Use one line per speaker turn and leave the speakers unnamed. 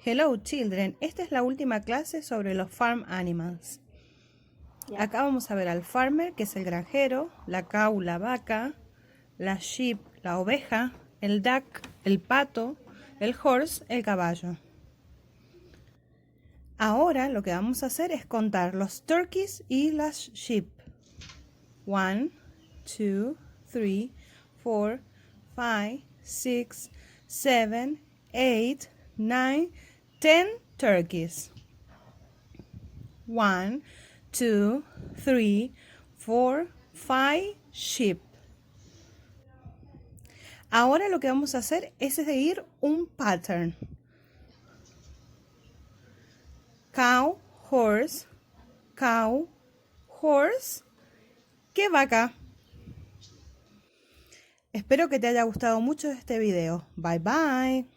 Hello children, esta es la última clase sobre los farm animals. Acá vamos a ver al farmer, que es el granjero, la cow, la vaca, la sheep, la oveja, el duck, el pato, el horse, el caballo. Ahora lo que vamos a hacer es contar los turkeys y las sheep. 1, 2, 3, 4, 5, 6, 7, 8, 9, 10 turkeys. 1, 2, 3, 4, 5 sheep. Ahora lo que vamos a hacer es seguir un pattern. Cow, horse, cow, horse. ¿Qué vaca? Espero que te haya gustado mucho este video. Bye bye.